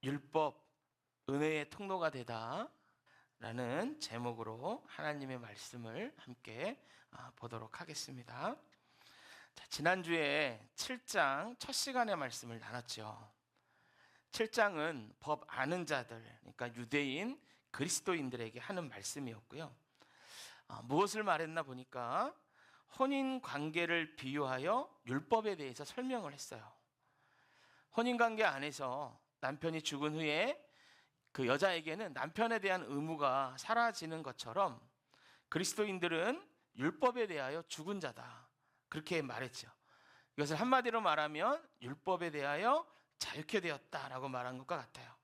율법 은혜의 통로가 되다 라는 제목으로 하나님의 말씀을 함께 보도록 하겠습니다. 자, 지난주에 7장 첫 시간의 말씀을 나눴죠. 7장은 법 아는 자들, 그러니까 유대인 그리스도인들에게 하는 말씀이었고요. 무엇을 말했나 보니까 혼인 관계를 비유하여 율법에 대해서 설명을 했어요. 혼인 관계 안에서 남편이 죽은 후에 그 여자에게는 남편에 대한 의무가 사라지는 것처럼 그리스도인들은 율법에 대하여 죽은 자다, 그렇게 말했죠. 이것을 한마디로 말하면 율법에 대하여 자유케 되었다라고 말한 것과 같아요.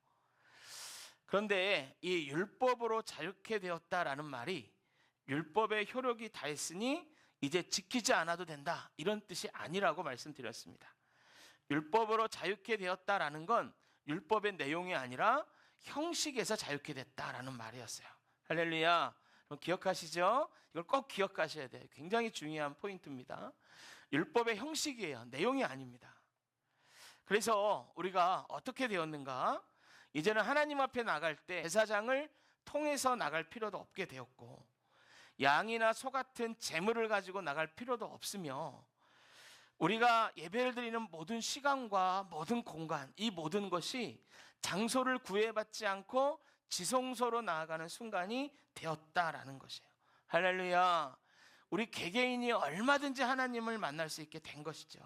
그런데 이 율법으로 자유케 되었다라는 말이 율법의 효력이 다했으니 이제 지키지 않아도 된다, 이런 뜻이 아니라고 말씀드렸습니다. 율법으로 자유케 되었다라는 건 율법의 내용이 아니라 형식에서 자유케 됐다라는 말이었어요. 할렐루야. 기억하시죠? 이걸 꼭 기억하셔야 돼요. 굉장히 중요한 포인트입니다. 율법의 형식이에요. 내용이 아닙니다. 그래서 우리가 어떻게 되었는가? 이제는 하나님 앞에 나갈 때 제사장을 통해서 나갈 필요도 없게 되었고, 양이나 소 같은 제물을 가지고 나갈 필요도 없으며, 우리가 예배를 드리는 모든 시간과 모든 공간, 이 모든 것이 장소를 구애받지 않고 지성소로 나아가는 순간이 되었다라는 것이에요. 할렐루야. 우리 개개인이 얼마든지 하나님을 만날 수 있게 된 것이죠.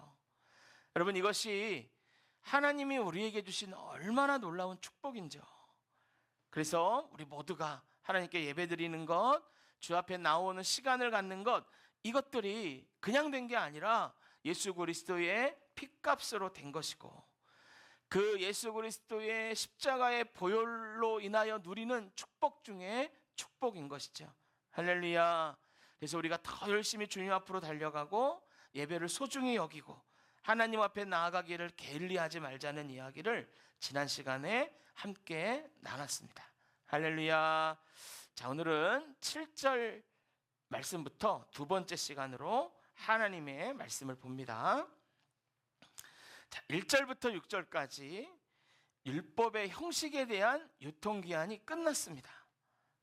여러분, 이것이 하나님이 우리에게 주신 얼마나 놀라운 축복인지요. 그래서 우리 모두가 하나님께 예배드리는 것, 주 앞에 나오는 시간을 갖는 것, 이것들이 그냥 된 게 아니라 예수 그리스도의 핏값으로 된 것이고, 그 예수 그리스도의 십자가의 보혈로 인하여 누리는 축복 중에 축복인 것이죠. 할렐루야. 그래서 우리가 더 열심히 주님 앞으로 달려가고 예배를 소중히 여기고 하나님 앞에 나아가기를 게을리하지 말자는 이야기를 지난 시간에 함께 나눴습니다. 할렐루야. 자, 오늘은 7절 말씀부터 두 번째 시간으로 하나님의 말씀을 봅니다. 자, 1절부터 6절까지 율법의 형식에 대한 유통기한이 끝났습니다.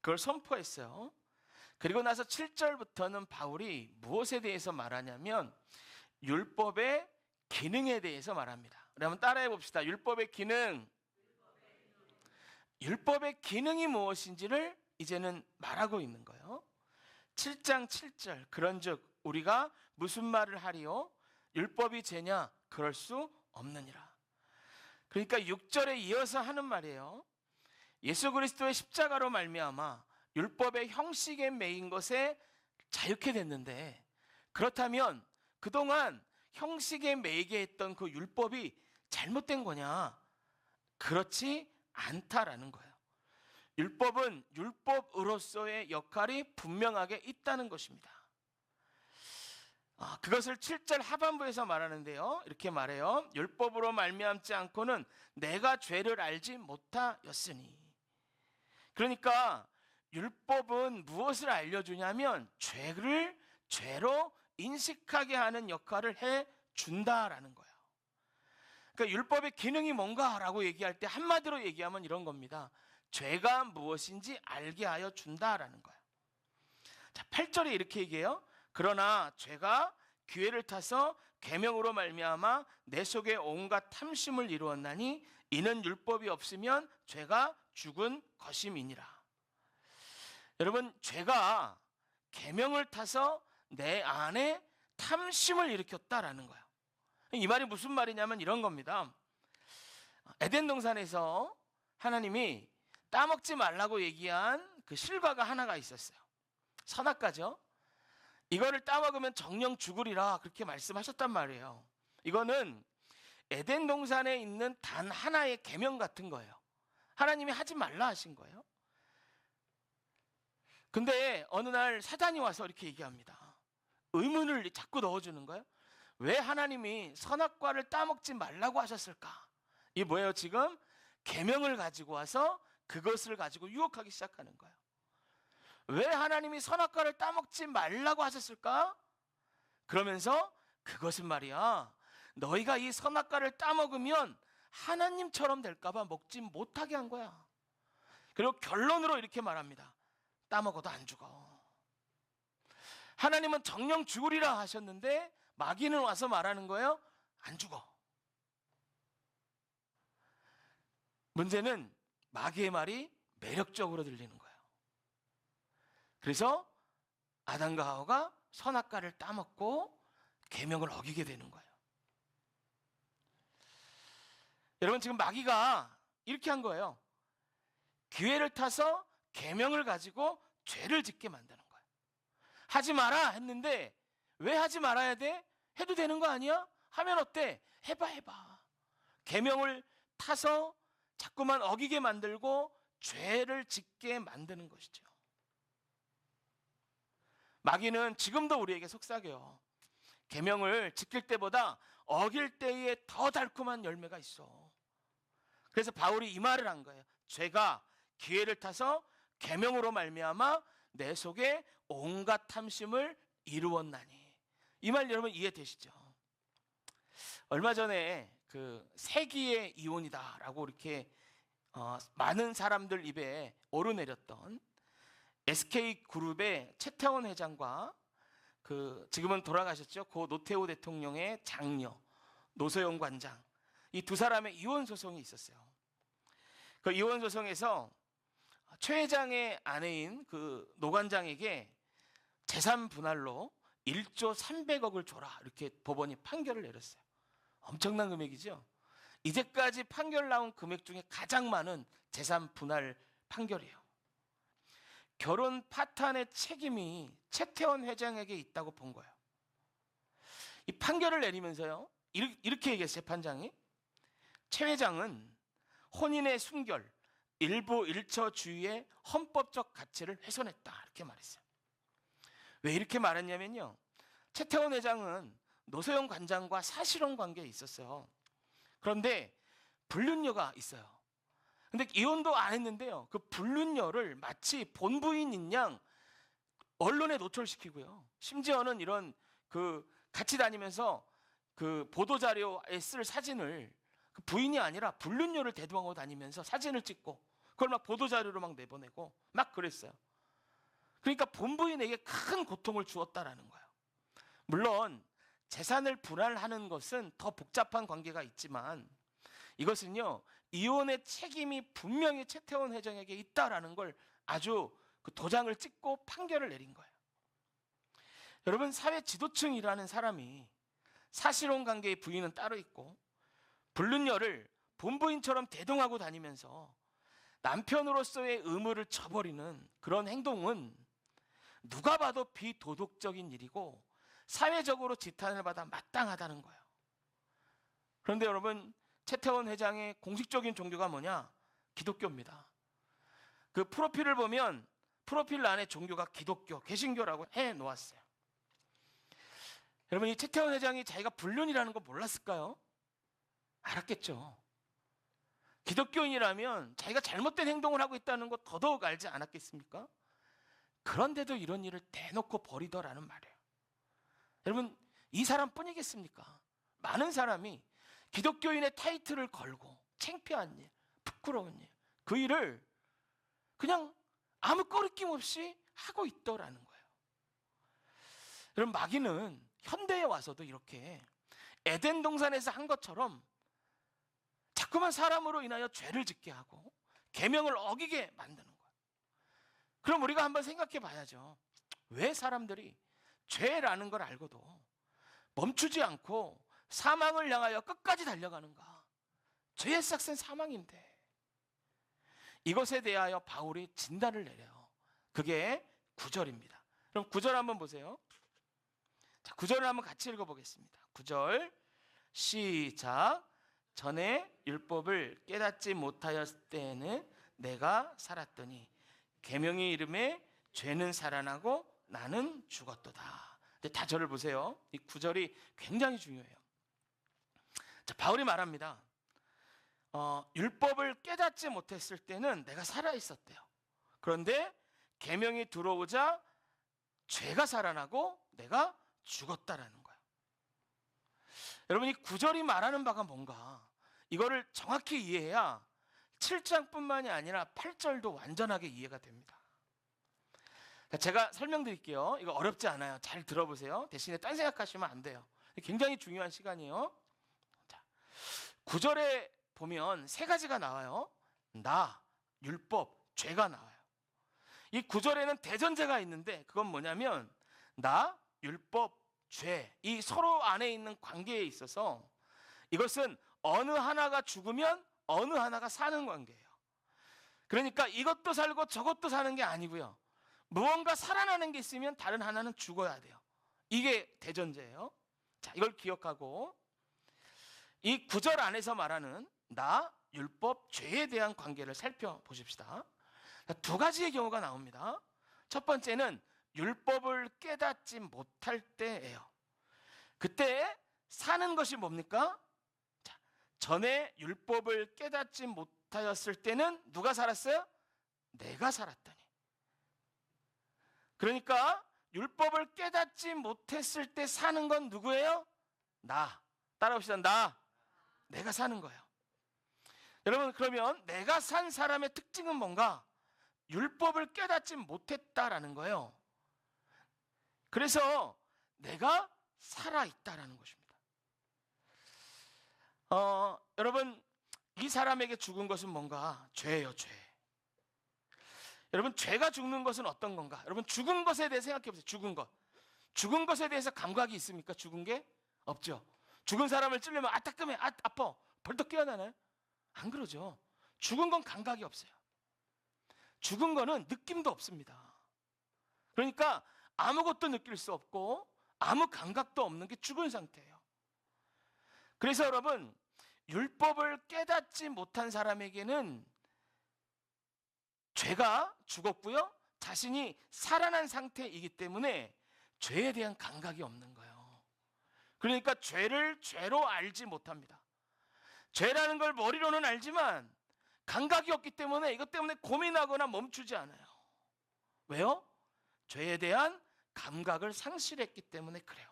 그걸 선포했어요. 그리고 나서 7절부터는 바울이 무엇에 대해서 말하냐면 율법의 기능에 대해서 말합니다. 그러면 따라해 봅시다. 율법의 기능. 율법의 기능이 무엇인지를 이제는 말하고 있는 거예요. 7장 7절. 그런즉 우리가 무슨 말을 하리요? 율법이 죄냐? 그럴 수 없느니라. 그러니까 6절에 이어서 하는 말이에요. 예수 그리스도의 십자가로 말미암아 율법의 형식에 매인 것에 자유케 됐는데, 그렇다면 그동안 형식에 매이게 했던 그 율법이 잘못된 거냐? 그렇지 않다라는 거예요. 율법은 율법으로서의 역할이 분명하게 있다는 것입니다. 그것을 7절 하반부에서 말하는데요. 이렇게 말해요. 율법으로 말미암지 않고는 내가 죄를 알지 못하였으니. 그러니까 율법은 무엇을 알려주냐면 죄를 죄로 인식하게 하는 역할을 해준다라는 거예요. 그러니까 율법의 기능이 뭔가라고 얘기할 때 한마디로 얘기하면 이런 겁니다. 죄가 무엇인지 알게 하여 준다라는 거예요. 자, 8절에 이렇게 얘기해요. 그러나 죄가 기회를 타서 계명으로 말미암아 내 속에 온갖 탐심을 이루었나니 이는 율법이 없으면 죄가 죽은 것임이니라. 여러분, 죄가 계명을 타서 내 안에 탐심을 일으켰다라는 거예요. 이 말이 무슨 말이냐면 이런 겁니다. 에덴 동산에서 하나님이 따먹지 말라고 얘기한 그 실과가 하나가 있었어요. 선악과죠. 이거를 따먹으면 정령 죽으리라, 그렇게 말씀하셨단 말이에요. 이거는 에덴 동산에 있는 단 하나의 계명 같은 거예요. 하나님이 하지 말라 하신 거예요. 근데 어느 날 사단이 와서 이렇게 얘기합니다. 의문을 자꾸 넣어주는 거예요. 왜 하나님이 선악과를 따먹지 말라고 하셨을까? 이게 뭐예요? 지금 계명을 가지고 와서 그것을 가지고 유혹하기 시작하는 거예요. 왜 하나님이 선악과를 따먹지 말라고 하셨을까? 그러면서 그것은 말이야, 너희가 이 선악과를 따먹으면 하나님처럼 될까봐 먹지 못하게 한 거야. 그리고 결론으로 이렇게 말합니다. 따먹어도 안 죽어. 하나님은 정령 죽으리라 하셨는데 마귀는 와서 말하는 거예요. 안 죽어. 문제는 마귀의 말이 매력적으로 들리는 거예요. 그래서 아담과 하와가 선악과를 따먹고 계명을 어기게 되는 거예요. 여러분, 지금 마귀가 이렇게 한 거예요. 기회를 타서 계명을 가지고 죄를 짓게 만드는 거예요. 하지 마라 했는데 왜 하지 말아야 돼? 해도 되는 거 아니야? 하면 어때? 해봐. 계명을 타서 자꾸만 어기게 만들고 죄를 짓게 만드는 것이죠. 마귀는 지금도 우리에게 속삭여요. 계명을 지킬 때보다 어길 때에 더 달콤한 열매가 있어. 그래서 바울이 이 말을 한 거예요. 죄가 기회를 타서 계명으로 말미암아 내 속에 온갖 탐심을 이루었나니. 이 말 여러분 이해되시죠? 얼마 전에 그 세기의 이혼이다라고 이렇게 많은 사람들 입에 오르내렸던 SK그룹의 최태원 회장과 그 지금은 돌아가셨죠. 고 노태우 대통령의 장녀 노소영 관장, 이 두 사람의 이혼 소송이 있었어요. 그 이혼 소송에서 최 회장의 아내인 그 노 관장에게 재산 분할로 1조 300억을 줘라 이렇게 법원이 판결을 내렸어요. 엄청난 금액이죠. 이제까지 판결 나온 금액 중에 가장 많은 재산 분할 판결이에요. 결혼 파탄의 책임이 최태원 회장에게 있다고 본 거예요. 이 판결을 내리면서요, 이렇게 얘기했어요. 판장이, 최 회장은 혼인의 순결, 일부 일처주의의 헌법적 가치를 훼손했다 이렇게 말했어요. 왜 이렇게 말했냐면요, 최태원 회장은 노소영 관장과 사실혼 관계에 있었어요. 그런데 불륜녀가 있어요. 근데 이혼도 안 했는데요, 그 불륜녀를 마치 본부인인 양 언론에 노출시키고요, 심지어는 이런 그 같이 다니면서 그 보도자료에 쓸 사진을 그 부인이 아니라 불륜녀를 대동하고 다니면서 사진을 찍고 그걸 막 보도자료로 막 내보내고 막 그랬어요. 그러니까 본부인에게 큰 고통을 주었다라는 거예요. 물론 재산을 분할하는 것은 더 복잡한 관계가 있지만 이것은요, 이혼의 책임이 분명히 최태원 회장에게 있다라는 걸 아주 그 도장을 찍고 판결을 내린 거예요. 여러분, 사회 지도층이라는 사람이 사실혼 관계의 부인은 따로 있고 불륜녀를 본부인처럼 대동하고 다니면서 남편으로서의 의무를 저버리는 그런 행동은 누가 봐도 비도덕적인 일이고 사회적으로 지탄을 받아 마땅하다는 거예요. 그런데 여러분, 최태원 회장의 공식적인 종교가 뭐냐? 기독교입니다. 그 프로필을 보면 프로필 안에 종교가 기독교, 개신교라고 해 놓았어요. 여러분, 이 최태원 회장이 자기가 불륜이라는 거 몰랐을까요? 알았겠죠. 기독교인이라면 자기가 잘못된 행동을 하고 있다는 거 더더욱 알지 않았겠습니까? 그런데도 이런 일을 대놓고 벌이더라는 말이에요. 여러분, 이 사람뿐이겠습니까? 많은 사람이 기독교인의 타이틀을 걸고 창피한 일, 부끄러운 일, 그 일을 그냥 아무 꺼리낌 없이 하고 있더라는 거예요. 여러분, 마귀는 현대에 와서도 이렇게 에덴 동산에서 한 것처럼 자꾸만 사람으로 인하여 죄를 짓게 하고 계명을 어기게 만드는 거예요. 그럼 우리가 한번 생각해 봐야죠. 왜 사람들이 죄라는 걸 알고도 멈추지 않고 사망을 향하여 끝까지 달려가는가? 죄의 삭은 사망인데. 이것에 대하여 바울이 진단을 내려요. 그게 9절입니다. 그럼 9절 한번 보세요. 자, 9절을 한번 같이 읽어보겠습니다. 9절 시작. 전에 율법을 깨닫지 못하였을 때에는 내가 살았더니 계명의 이름에 죄는 살아나고 나는 죽었도다. 근데 다절을 보세요. 이 9절이 굉장히 중요해요. 자, 바울이 말합니다. 율법을 깨닫지 못했을 때는 내가 살아 있었대요. 그런데 계명이 들어오자 죄가 살아나고 내가 죽었다라는 거예요. 여러분, 이 9절이 말하는 바가 뭔가? 이거를 정확히 이해해야 7장뿐만이 아니라 8절도 완전하게 이해가 됩니다. 제가 설명드릴게요. 이거 어렵지 않아요. 잘 들어보세요. 대신에 딴 생각하시면 안 돼요. 굉장히 중요한 시간이에요. 자, 9절에 보면 세 가지가 나와요. 나, 율법, 죄가 나와요. 이 9절에는 대전제가 있는데 그건 뭐냐면 나, 율법, 죄, 이 서로 안에 있는 관계에 있어서 이것은 어느 하나가 죽으면 어느 하나가 사는 관계예요. 그러니까 이것도 살고 저것도 사는 게 아니고요. 무언가 살아나는 게 있으면 다른 하나는 죽어야 돼요. 이게 대전제예요. 자, 이걸 기억하고 이 9절 안에서 말하는 나, 율법, 죄에 대한 관계를 살펴보십시다. 두 가지의 경우가 나옵니다. 첫 번째는 율법을 깨닫지 못할 때예요. 그때 사는 것이 뭡니까? 자, 전에 율법을 깨닫지 못하였을 때는 누가 살았어요? 내가 살았더니. 그러니까 율법을 깨닫지 못했을 때 사는 건 누구예요? 나. 따라합시다. 나. 내가 사는 거예요. 여러분, 그러면 내가 산 사람의 특징은 뭔가? 율법을 깨닫지 못했다라는 거예요. 그래서 내가 살아있다라는 것입니다. 여러분, 이 사람에게 죽은 것은 뭔가? 죄예요, 죄. 여러분, 죄가 죽는 것은 어떤 건가? 여러분, 죽은 것에 대해 생각해 보세요. 죽은 것. 죽은 것에 대해서 감각이 있습니까? 죽은 게? 없죠. 죽은 사람을 찌르면 따끔해, 아파. 벌떡 깨어나나요? 안 그러죠. 죽은 건 감각이 없어요. 죽은 거는 느낌도 없습니다. 그러니까 아무것도 느낄 수 없고 아무 감각도 없는 게 죽은 상태예요. 그래서 여러분, 율법을 깨닫지 못한 사람에게는 죄가 죽었고요, 자신이 살아난 상태이기 때문에 죄에 대한 감각이 없는 거예요. 그러니까 죄를 죄로 알지 못합니다. 죄라는 걸 머리로는 알지만 감각이 없기 때문에 이것 때문에 고민하거나 멈추지 않아요. 왜요? 죄에 대한 감각을 상실했기 때문에 그래요.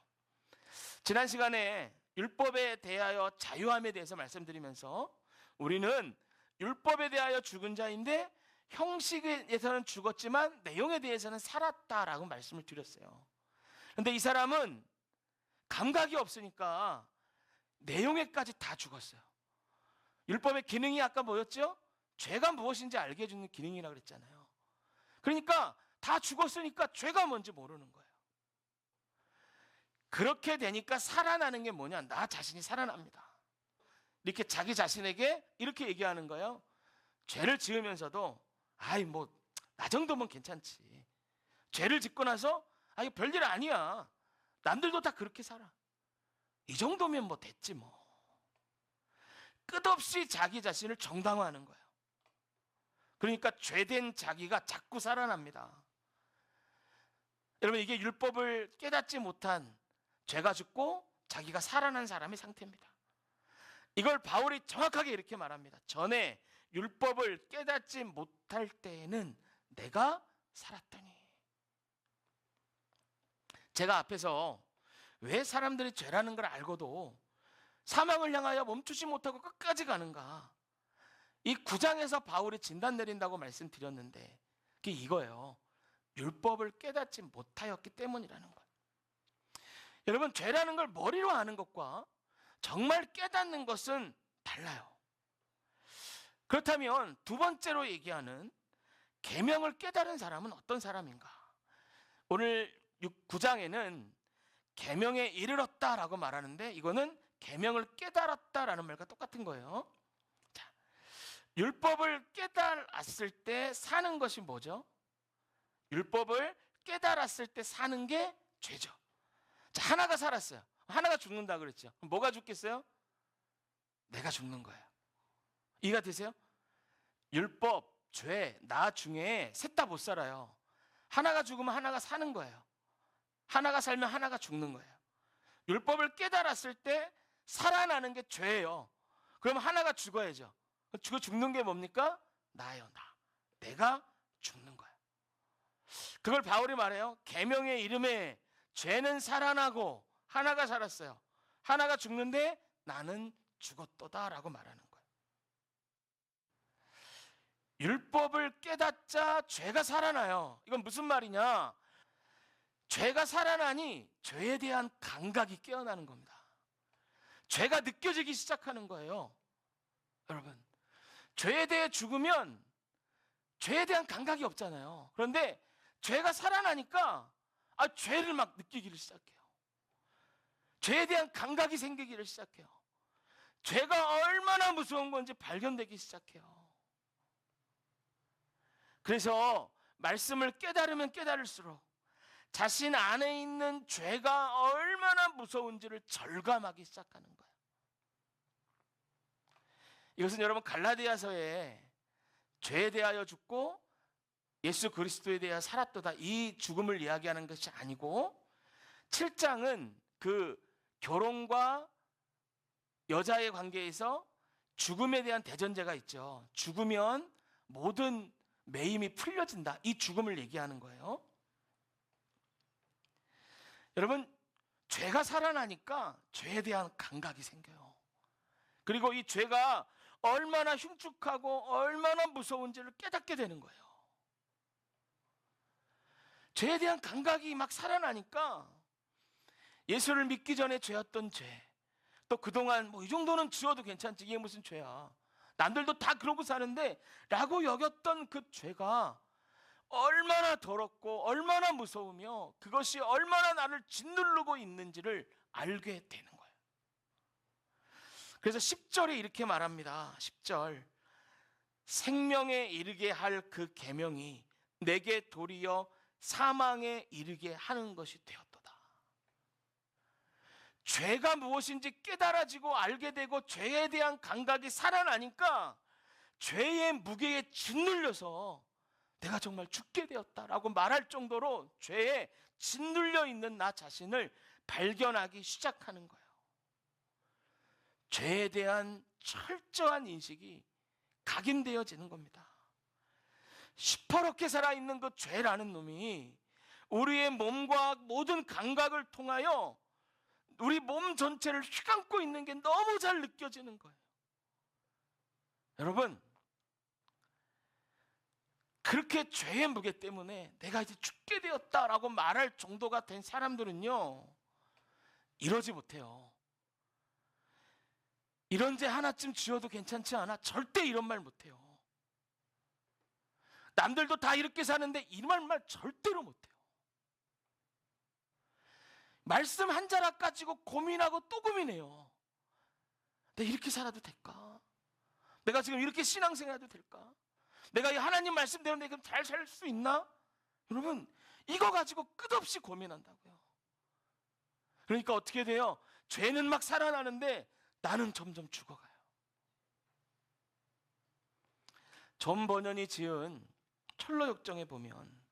지난 시간에 율법에 대하여 자유함에 대해서 말씀드리면서 우리는 율법에 대하여 죽은 자인데 형식에서는 죽었지만 내용에 대해서는 살았다라고 말씀을 드렸어요. 그런데 이 사람은 감각이 없으니까 내용에까지 다 죽었어요. 율법의 기능이 아까 뭐였죠? 죄가 무엇인지 알게 해주는 기능이라고 그랬잖아요. 그러니까 다 죽었으니까 죄가 뭔지 모르는 거예요. 그렇게 되니까 살아나는 게 뭐냐? 나 자신이 살아납니다. 이렇게 자기 자신에게 이렇게 얘기하는 거예요. 죄를 지으면서도 나 정도면 괜찮지. 죄를 짓고 나서 이거 별일 아니야. 남들도 다 그렇게 살아. 이 정도면 뭐 됐지 뭐. 끝없이 자기 자신을 정당화하는 거예요. 그러니까 죄된 자기가 자꾸 살아납니다. 여러분, 이게 율법을 깨닫지 못한 죄가 죽고 자기가 살아난 사람의 상태입니다. 이걸 바울이 정확하게 이렇게 말합니다. 전에 율법을 깨닫지 못할 때에는 내가 살았더니. 제가 앞에서 왜 사람들이 죄라는 걸 알고도 사망을 향하여 멈추지 못하고 끝까지 가는가? 이 9장에서 바울이 진단 내린다고 말씀드렸는데 그게 이거예요. 율법을 깨닫지 못하였기 때문이라는 거예요. 여러분, 죄라는 걸 머리로 아는 것과 정말 깨닫는 것은 달라요. 그렇다면 두 번째로 얘기하는 계명을 깨달은 사람은 어떤 사람인가? 오늘 9장에는 계명에 이르렀다라고 말하는데 이거는 계명을 깨달았다라는 말과 똑같은 거예요. 자, 율법을 깨달았을 때 사는 것이 뭐죠? 율법을 깨달았을 때 사는 게 죄죠. 자, 하나가 살았어요. 하나가 죽는다 그랬죠. 그럼 뭐가 죽겠어요? 내가 죽는 거예요. 이해가 되세요? 율법, 죄, 나 중에 셋 다 못 살아요. 하나가 죽으면 하나가 사는 거예요. 하나가 살면 하나가 죽는 거예요. 율법을 깨달았을 때 살아나는 게 죄예요. 그럼 하나가 죽어야죠. 죽는 게 뭡니까? 나예요, 나. 내가 죽는 거예요. 그걸 바울이 말해요. 계명의 이름에 죄는 살아나고 하나가 살았어요. 하나가 죽는데 나는 죽었도다라고 말하는 거예요. 율법을 깨닫자 죄가 살아나요. 이건 무슨 말이냐? 죄가 살아나니 죄에 대한 감각이 깨어나는 겁니다. 죄가 느껴지기 시작하는 거예요. 여러분, 죄에 대해 죽으면 죄에 대한 감각이 없잖아요. 그런데 죄가 살아나니까 죄를 막 느끼기를 시작해요. 죄에 대한 감각이 생기기를 시작해요. 죄가 얼마나 무서운 건지 발견되기 시작해요. 그래서 말씀을 깨달으면 깨달을수록 자신 안에 있는 죄가 얼마나 무서운지를 절감하기 시작하는 거예요. 이것은 여러분 갈라디아서에 죄에 대하여 죽고 예수 그리스도에 대하여 살았도다 이 죽음을 이야기하는 것이 아니고 7장은 그 결혼과 여자의 관계에서 죽음에 대한 대전제가 있죠. 죽으면 모든 매임이 풀려진다. 이 죽음을 얘기하는 거예요. 여러분, 죄가 살아나니까 죄에 대한 감각이 생겨요. 그리고 이 죄가 얼마나 흉측하고 얼마나 무서운지를 깨닫게 되는 거예요. 죄에 대한 감각이 막 살아나니까 예수를 믿기 전에 죄였던 죄, 또 그동안 이 정도는 지어도 괜찮지, 이게 무슨 죄야, 남들도 다 그러고 사는데 라고 여겼던 그 죄가 얼마나 더럽고 얼마나 무서우며 그것이 얼마나 나를 짓누르고 있는지를 알게 되는 거예요. 그래서 10절에 이렇게 말합니다. 10절, 생명에 이르게 할 그 계명이 내게 도리어 사망에 이르게 하는 것이 되었도다. 죄가 무엇인지 깨달아지고 알게 되고 죄에 대한 감각이 살아나니까 죄의 무게에 짓눌려서 내가 정말 죽게 되었다라고 말할 정도로 죄에 짓눌려 있는 나 자신을 발견하기 시작하는 거예요. 죄에 대한 철저한 인식이 각인되어지는 겁니다. 시퍼렇게 살아있는 그 죄라는 놈이 우리의 몸과 모든 감각을 통하여 우리 몸 전체를 휘감고 있는 게 너무 잘 느껴지는 거예요. 여러분, 그렇게 죄의 무게 때문에 내가 이제 죽게 되었다라고 말할 정도가 된 사람들은요, 이러지 못해요. 이런 죄 하나쯤 지어도 괜찮지 않아? 절대 이런 말 못해요. 남들도 다 이렇게 사는데 이런 말 절대로 못해요. 말씀 한 자락 가지고 고민하고 또 고민해요. 내가 이렇게 살아도 될까? 내가 지금 이렇게 신앙생활해도 될까? 내가 이 하나님 말씀대로 내가 잘 살 수 있나? 여러분, 이거 가지고 끝없이 고민한다고요. 그러니까 어떻게 돼요? 죄는 막 살아나는데 나는 점점 죽어가요. 존 버년이 지은 철로역정에 보면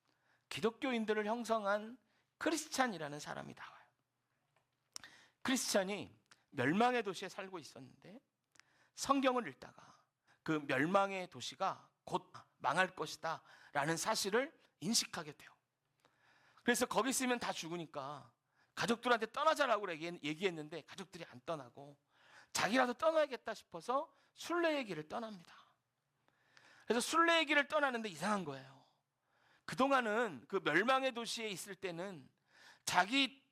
기독교인들을 형성한 크리스찬이라는 사람이 나와요. 크리스찬이 멸망의 도시에 살고 있었는데 성경을 읽다가 그 멸망의 도시가 곧 망할 것이다 라는 사실을 인식하게 돼요. 그래서 거기 있으면 다 죽으니까 가족들한테 떠나자라고 얘기했는데 가족들이 안 떠나고 자기라도 떠나야겠다 싶어서 순례의 길을 떠납니다. 그래서 순례의 길을 떠나는데 이상한 거예요. 그동안은 그 멸망의 도시에 있을 때는 자기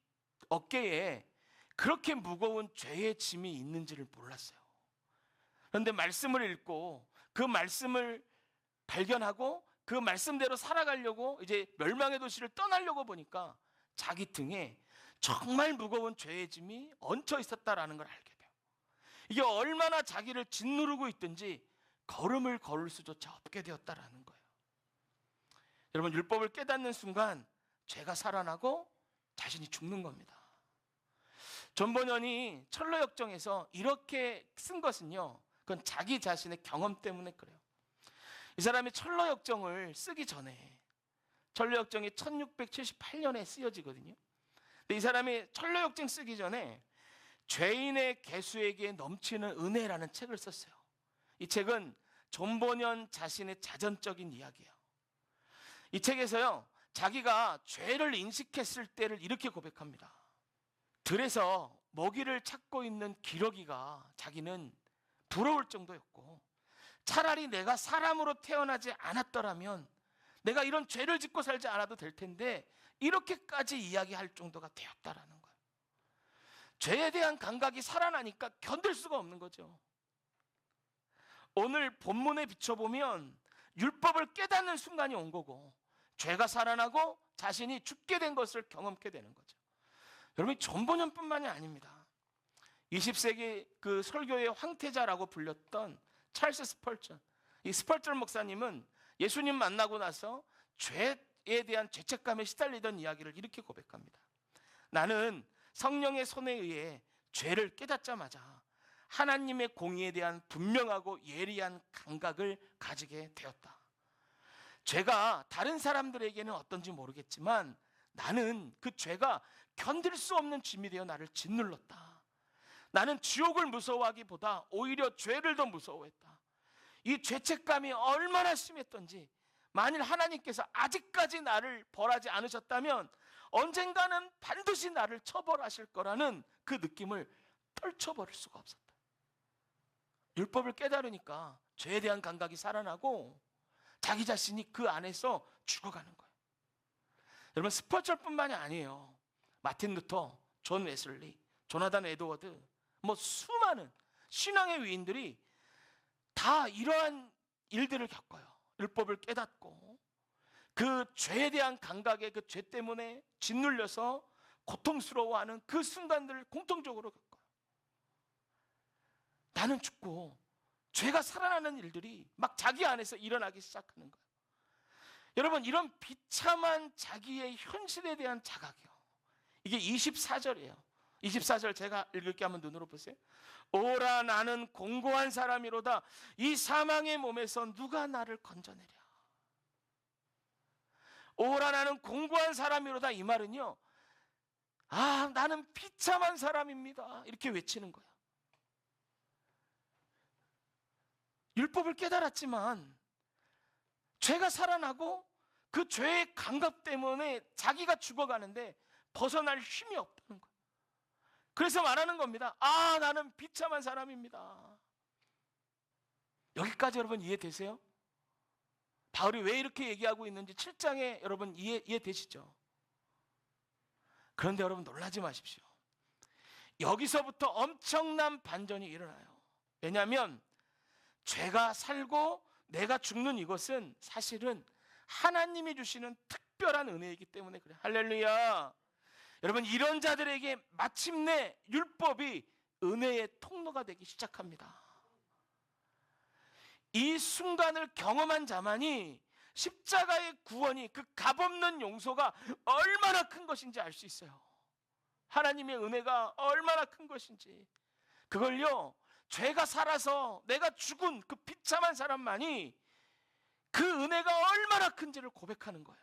어깨에 그렇게 무거운 죄의 짐이 있는지를 몰랐어요. 그런데 말씀을 읽고 그 말씀을 발견하고 그 말씀대로 살아가려고 이제 멸망의 도시를 떠나려고 보니까 자기 등에 정말 무거운 죄의 짐이 얹혀 있었다라는 걸 알게 돼요. 이게 얼마나 자기를 짓누르고 있든지 걸음을 걸을 수조차 없게 되었다라는 거예요. 여러분, 율법을 깨닫는 순간 죄가 살아나고 자신이 죽는 겁니다. 존 버년이 철로역정에서 이렇게 쓴 것은요, 그건 자기 자신의 경험 때문에 그래요. 이 사람이 철로역정을 쓰기 전에, 철로역정이 1678년에 쓰여지거든요. 근데 이 사람이 철로역정 쓰기 전에 죄인의 개수에게 넘치는 은혜라는 책을 썼어요. 이 책은 존 버년 자신의 자전적인 이야기예요. 이 책에서요, 자기가 죄를 인식했을 때를 이렇게 고백합니다. 들에서 먹이를 찾고 있는 기러기가 자기는 부러울 정도였고, 차라리 내가 사람으로 태어나지 않았더라면 내가 이런 죄를 짓고 살지 않아도 될 텐데 이렇게까지 이야기할 정도가 되었다라는 거예요. 죄에 대한 감각이 살아나니까 견딜 수가 없는 거죠. 오늘 본문에 비춰보면 율법을 깨닫는 순간이 온 거고, 죄가 살아나고 자신이 죽게 된 것을 경험케 되는 거죠. 여러분, 전보년뿐만이 아닙니다. 20세기 그 설교의 황태자라고 불렸던 찰스 스펄전, 이 스펄전 목사님은 예수님 만나고 나서 죄에 대한 죄책감에 시달리던 이야기를 이렇게 고백합니다. 나는 성령의 손에 의해 죄를 깨닫자마자 하나님의 공의에 대한 분명하고 예리한 감각을 가지게 되었다. 죄가 다른 사람들에게는 어떤지 모르겠지만 나는 그 죄가 견딜 수 없는 짐이 되어 나를 짓눌렀다. 나는 지옥을 무서워하기보다 오히려 죄를 더 무서워했다. 이 죄책감이 얼마나 심했던지, 만일 하나님께서 아직까지 나를 벌하지 않으셨다면 언젠가는 반드시 나를 처벌하실 거라는 그 느낌을 떨쳐버릴 수가 없었다. 율법을 깨달으니까 죄에 대한 감각이 살아나고 자기 자신이 그 안에서 죽어가는 거예요. 여러분, 스펄전뿐만이 아니에요. 마틴 루터, 존 웨슬리, 조나단 에드워드, 수많은 신앙의 위인들이 다 이러한 일들을 겪어요. 율법을 깨닫고 그 죄에 대한 감각에, 그 죄 때문에 짓눌려서 고통스러워하는 그 순간들을 공통적으로 겪어요. 나는 죽고 죄가 살아나는 일들이 막 자기 안에서 일어나기 시작하는 거예요. 여러분, 이런 비참한 자기의 현실에 대한 자각이요, 이게 24절이에요. 24절 제가 읽을게, 한번 눈으로 보세요. 오라, 나는 공고한 사람이로다. 이 사망의 몸에서 누가 나를 건져내랴. 오라, 나는 공고한 사람이로다. 이 말은요, 나는 비참한 사람입니다, 이렇게 외치는 거예요. 율법을 깨달았지만 죄가 살아나고 그 죄의 감각 때문에 자기가 죽어가는데 벗어날 힘이 없다는 거예요. 그래서 말하는 겁니다. 나는 비참한 사람입니다. 여기까지 여러분 이해되세요? 바울이 왜 이렇게 얘기하고 있는지 7장에 여러분 이해되시죠? 그런데 여러분, 놀라지 마십시오. 여기서부터 엄청난 반전이 일어나요. 왜냐하면 죄가 살고 내가 죽는 이것은 사실은 하나님이 주시는 특별한 은혜이기 때문에 그래요. 할렐루야. 여러분, 이런 자들에게 마침내 율법이 은혜의 통로가 되기 시작합니다. 이 순간을 경험한 자만이 십자가의 구원이, 그 값없는 용서가 얼마나 큰 것인지 알 수 있어요. 하나님의 은혜가 얼마나 큰 것인지. 그걸요, 죄가 살아서 내가 죽은 그 비참한 사람만이 그 은혜가 얼마나 큰지를 고백하는 거예요.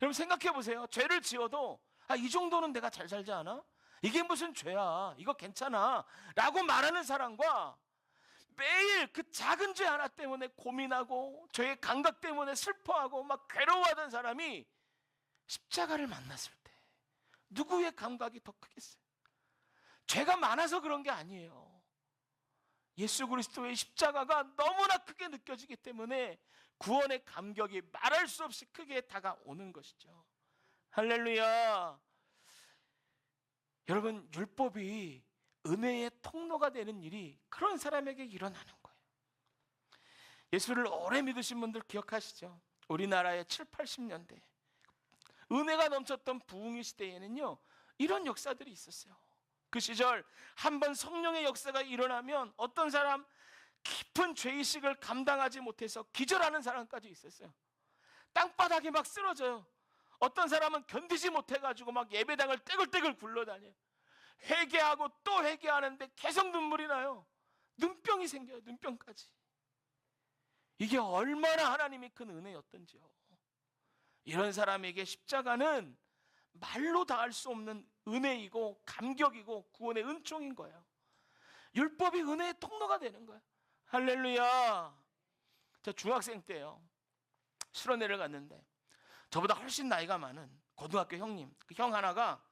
여러분, 생각해 보세요. 죄를 지어도 이 정도는 내가 잘 살지 않아? 이게 무슨 죄야, 이거 괜찮아 라고 말하는 사람과 매일 그 작은 죄 하나 때문에 고민하고 죄의 감각 때문에 슬퍼하고 막 괴로워하던 사람이 십자가를 만났을 때 누구의 감각이 더 크겠어요? 죄가 많아서 그런 게 아니에요. 예수 그리스도의 십자가가 너무나 크게 느껴지기 때문에 구원의 감격이 말할 수 없이 크게 다가오는 것이죠. 할렐루야. 여러분, 율법이 은혜의 통로가 되는 일이 그런 사람에게 일어나는 거예요. 예수를 오래 믿으신 분들 기억하시죠? 우리나라의 7, 80년대 은혜가 넘쳤던 부흥의 시대에는요, 이런 역사들이 있었어요. 그 시절 한번 성령의 역사가 일어나면 어떤 사람 깊은 죄의식을 감당하지 못해서 기절하는 사람까지 있었어요. 땅바닥에 막 쓰러져요. 어떤 사람은 견디지 못해가지고 막 예배당을 떼굴떼굴 굴러다녀요. 회개하고 또 회개하는데 계속 눈물이 나요. 눈병이 생겨요. 눈병까지. 이게 얼마나 하나님이 큰 은혜였던지요. 이런 사람에게 십자가는 말로 다 할 수 없는 은혜이고 감격이고 구원의 은총인 거예요. 율법이 은혜의 통로가 되는 거예요. 할렐루야. 저 중학생 때요, 수련회를 갔는데 저보다 훨씬 나이가 많은 고등학교 형님, 그 형 하나가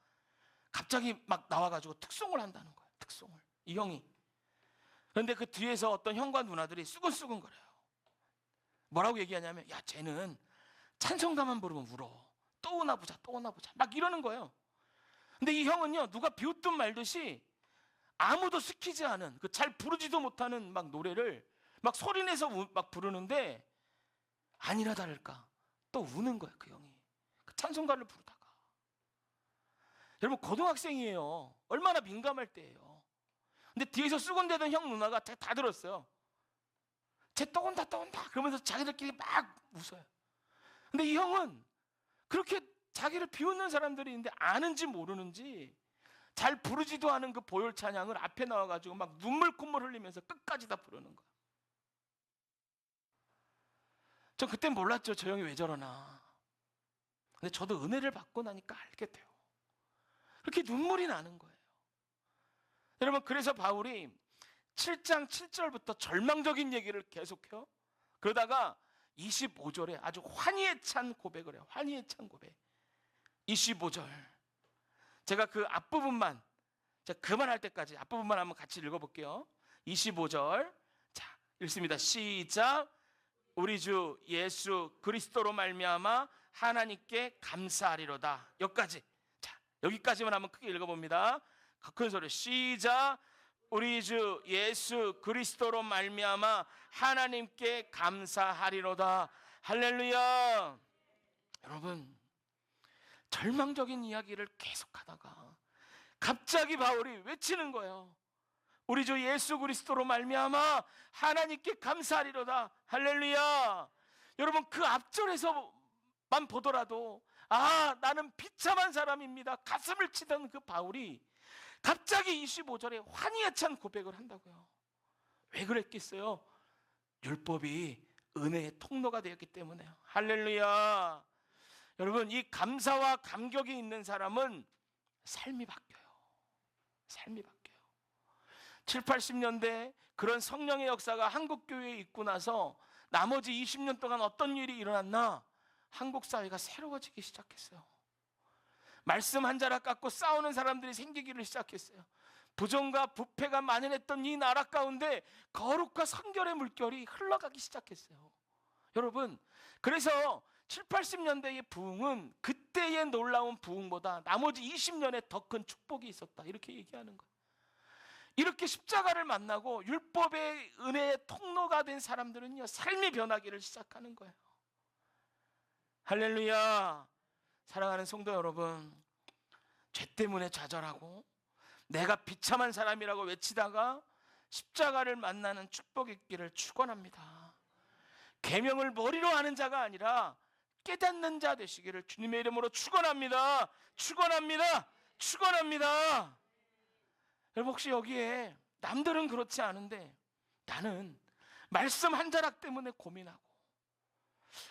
갑자기 막 나와가지고 특송을 한다는 거예요. 특송을. 이 형이 그런데 그 뒤에서 어떤 형과 누나들이 수근수근 거려요. 뭐라고 얘기하냐면, 야, 쟤는 찬송가만 부르면 울어. 또 오나 보자, 또 오나 보자. 막 이러는 거예요. 근데 이 형은요, 누가 비웃든 말듯이 아무도 시키지 않은, 그 잘 부르지도 못하는 막 노래를 막 소리내서 막 부르는데, 아니나 다를까 또 우는 거예요. 그 형이 그 찬송가를 부르다가. 여러분, 고등학생이에요. 얼마나 민감할 때예요. 근데 뒤에서 수군대던 형 누나가 다 들었어요. 쟤 또 온다 또 온다 그러면서 자기들끼리 막 웃어요. 근데 이 형은 그렇게 자기를 비웃는 사람들이 있는데 아는지 모르는지 잘 부르지도 않은 그 보혈 찬양을 앞에 나와가지고 막 눈물 콧물 흘리면서 끝까지 다 부르는 거야. 전 그때 몰랐죠. 저 형이 왜 저러나. 근데 저도 은혜를 받고 나니까 알게 돼요. 그렇게 눈물이 나는 거예요. 여러분, 그래서 바울이 7장 7절부터 절망적인 얘기를 계속해요. 그러다가 25절에 아주 환희에 찬 고백을 해요. 환희에 찬 고백. 25절. 제가 그 앞부분만, 제가 그만할 때까지 앞부분만 한번 같이 읽어볼게요. 25절. 자, 읽습니다. 시작. 우리 주 예수 그리스도로 말미암아 하나님께 감사하리로다. 여기까지. 자, 여기까지만 한번 크게 읽어봅니다. 큰 소리. 시작. 우리 주 예수 그리스도로 말미암아 하나님께 감사하리로다. 할렐루야. 여러분, 절망적인 이야기를 계속하다가 갑자기 바울이 외치는 거예요. 우리 주 예수 그리스도로 말미암아 하나님께 감사하리로다. 할렐루야. 여러분, 그 앞절에서만 보더라도 나는 비참한 사람입니다. 가슴을 치던 그 바울이 갑자기 25절에 환희에 찬 고백을 한다고요. 왜 그랬겠어요? 율법이 은혜의 통로가 되었기 때문에요. 할렐루야. 여러분, 이 감사와 감격이 있는 사람은 삶이 바뀌어요. 삶이 바뀌어요. 7, 80년대 그런 성령의 역사가 한국교회에 있고 나서 나머지 20년 동안 어떤 일이 일어났나? 한국 사회가 새로워지기 시작했어요. 말씀 한 자락 갖고 싸우는 사람들이 생기기를 시작했어요. 부정과 부패가 만연했던 이 나라 가운데 거룩과 성결의 물결이 흘러가기 시작했어요. 여러분, 그래서 7, 80년대의 부흥은 그때의 놀라운 부흥보다 나머지 20년에 더 큰 축복이 있었다. 이렇게 얘기하는 거예요. 이렇게 십자가를 만나고 율법의 은혜의 통로가 된 사람들은요, 삶이 변하기를 시작하는 거예요. 할렐루야. 사랑하는 성도 여러분, 죄 때문에 좌절하고 내가 비참한 사람이라고 외치다가 십자가를 만나는 축복의 길을 축원합니다. 계명을 머리로 하는 자가 아니라 깨닫는 자 되시기를 주님의 이름으로 축원합니다. 축원합니다. 축원합니다. 여러분, 혹시 여기에 남들은 그렇지 않은데 나는 말씀 한 자락 때문에 고민하고,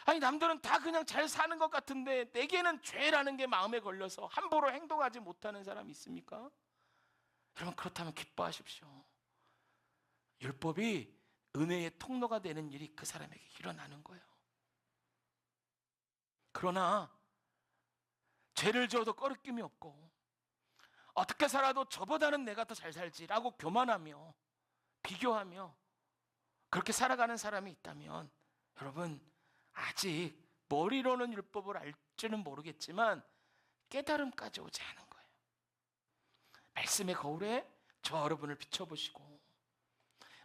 아니 남들은 다 그냥 잘 사는 것 같은데 내게는 죄라는 게 마음에 걸려서 함부로 행동하지 못하는 사람이 있습니까? 여러분, 그렇다면 기뻐하십시오. 율법이 은혜의 통로가 되는 일이 그 사람에게 일어나는 거예요. 그러나 죄를 지어도 꺼리낌이 없고 어떻게 살아도 저보다는 내가 더 잘 살지라고 교만하며 비교하며 그렇게 살아가는 사람이 있다면, 여러분, 아직 머리로는 율법을 알지는 모르겠지만 깨달음까지 오지 않은 거예요. 말씀의 거울에 저 여러분을 비춰보시고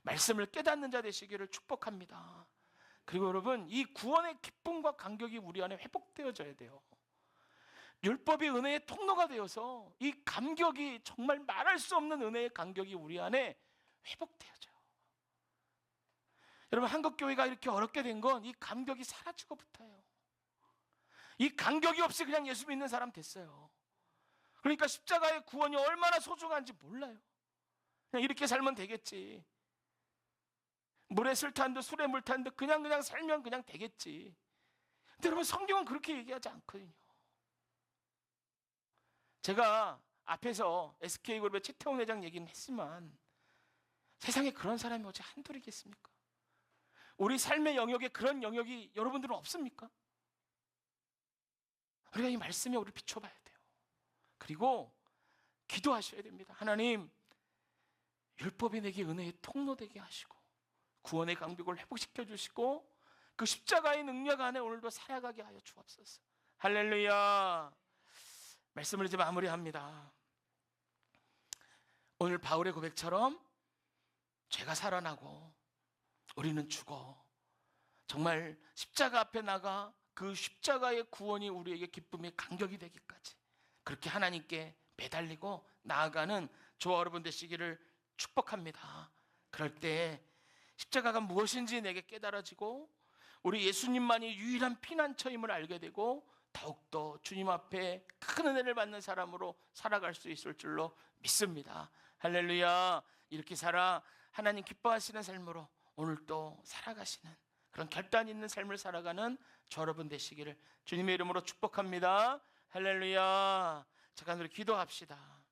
말씀을 깨닫는 자 되시기를 축복합니다. 그리고 여러분, 이 구원의 기쁨과 감격이 우리 안에 회복되어져야 돼요. 율법이 은혜의 통로가 되어서 이 감격이, 정말 말할 수 없는 은혜의 감격이 우리 안에 회복되어져요. 여러분, 한국교회가 이렇게 어렵게 된 건 이 감격이 사라지고부터예요. 이 감격이 없이 그냥 예수 믿는 사람 됐어요. 그러니까 십자가의 구원이 얼마나 소중한지 몰라요. 그냥 이렇게 살면 되겠지. 물에 술 탄 듯 술에 물 탄 듯 그냥 살면 그냥 되겠지. 근데 여러분, 성경은 그렇게 얘기하지 않거든요. 제가 앞에서 SK그룹의 최태원 회장 얘기는 했지만 세상에 그런 사람이 어찌 한둘이겠습니까? 우리 삶의 영역에 그런 영역이 여러분들은 없습니까? 우리가 이 말씀에 우리를 비춰봐야 돼요. 그리고 기도하셔야 됩니다. 하나님, 율법이 내게 은혜의 통로되게 하시고 구원의 강벽을 회복시켜 주시고 그 십자가의 능력 안에 오늘도 살아가게 하여 주옵소서. 할렐루야. 말씀을 이제 마무리합니다. 오늘 바울의 고백처럼 죄가 살아나고 우리는 죽어 정말 십자가 앞에 나가 그 십자가의 구원이 우리에게 기쁨의 간격이 되기까지 그렇게 하나님께 매달리고 나아가는 저와 여러분 되시기를 축복합니다. 그럴 때 십자가가 무엇인지 내게 깨달아지고 우리 예수님만이 유일한 피난처임을 알게 되고 더욱더 주님 앞에 큰 은혜를 받는 사람으로 살아갈 수 있을 줄로 믿습니다. 할렐루야. 이렇게 살아 하나님 기뻐하시는 삶으로 오늘도 살아가시는 그런 결단 있는 삶을 살아가는 저 여러분 되시기를 주님의 이름으로 축복합니다. 할렐루야. 잠깐 우리 기도합시다.